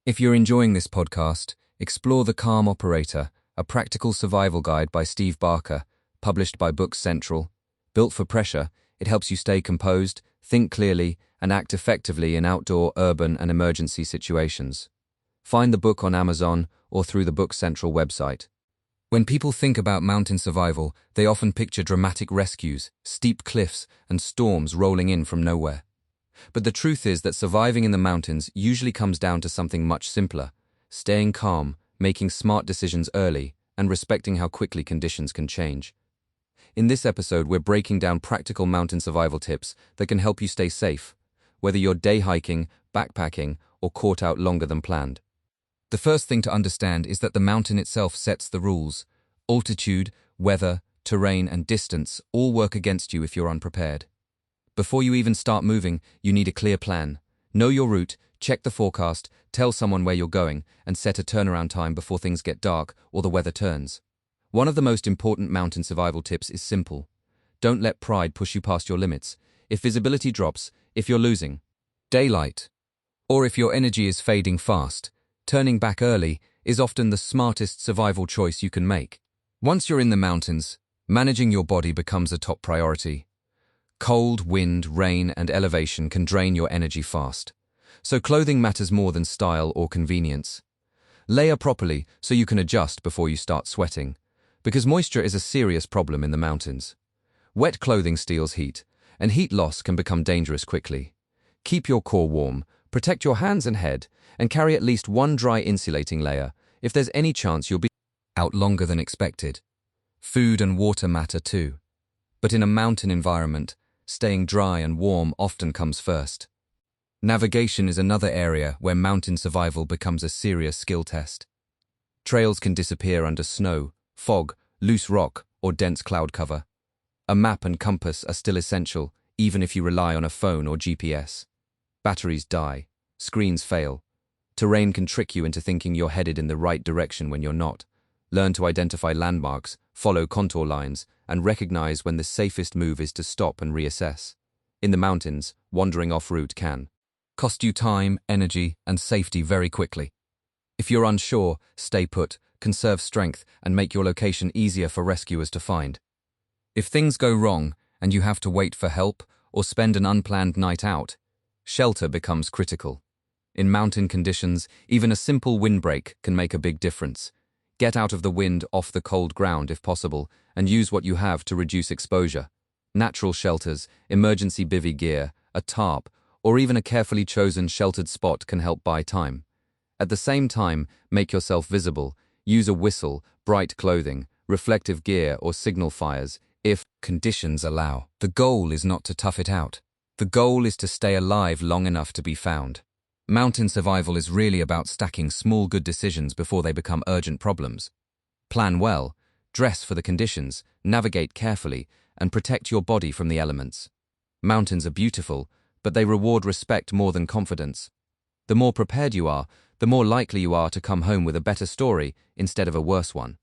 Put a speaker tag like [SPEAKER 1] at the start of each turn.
[SPEAKER 1] If you're enjoying this podcast, explore The Calm Operator, a practical survival guide by Steve Barker, published by Books Central. Built for pressure, it helps you stay composed, think clearly, and act effectively in outdoor, urban, and emergency situations. Find the book on Amazon or through the Books Central website. When people think about mountain survival, they often picture dramatic rescues, steep cliffs, and storms rolling in from nowhere. But the truth is that surviving in the mountains usually comes down to something much simpler: staying calm, making smart decisions early, and respecting how quickly conditions can change. In this episode, we're breaking down practical mountain survival tips that can help you stay safe, whether you're day hiking, backpacking, or caught out longer than planned. The first thing to understand is that the mountain itself sets the rules. Altitude, weather, terrain, and distance all work against you if you're unprepared. Before you even start moving, you need a clear plan. Know your route, check the forecast, tell someone where you're going, and set a turnaround time before things get dark or the weather turns. One of the most important mountain survival tips is simple. Don't let pride push you past your limits. If visibility drops, if you're losing daylight, or if your energy is fading fast, turning back early is often the smartest survival choice you can make. Once you're in the mountains, managing your body becomes a top priority. Cold, wind, rain, and elevation can drain your energy fast, so clothing matters more than style or convenience. Layer properly so you can adjust before you start sweating, because moisture is a serious problem in the mountains. Wet clothing steals heat, and heat loss can become dangerous quickly. Keep your core warm, protect your hands and head, and carry at least one dry insulating layer if there's any chance you'll be out longer than expected. Food and water matter too, but in a mountain environment, staying dry and warm often comes first. Navigation is another area where mountain survival becomes a serious skill test. Trails can disappear under snow, fog, loose rock, or dense cloud cover. A map and compass are still essential, even if you rely on a phone or GPS. Batteries die, screens fail. Terrain can trick you into thinking you're headed in the right direction when you're not. Learn to identify landmarks, follow contour lines, and recognize when the safest move is to stop and reassess. In the mountains, wandering off route can cost you time, energy, and safety very quickly. If you're unsure, stay put, conserve strength, and make your location easier for rescuers to find. If things go wrong and you have to wait for help or spend an unplanned night out, shelter becomes critical. In mountain conditions, even a simple windbreak can make a big difference. Get out of the wind, off the cold ground if possible, and use what you have to reduce exposure. Natural shelters, emergency bivy gear, a tarp, or even a carefully chosen sheltered spot can help buy time. At the same time, make yourself visible. Use a whistle, bright clothing, reflective gear, or signal fires if conditions allow. The goal is not to tough it out. The goal is to stay alive long enough to be found. Mountain survival is really about stacking small good decisions before they become urgent problems. Plan well, dress for the conditions, navigate carefully, and protect your body from the elements. Mountains are beautiful, but they reward respect more than confidence. The more prepared you are, the more likely you are to come home with a better story instead of a worse one.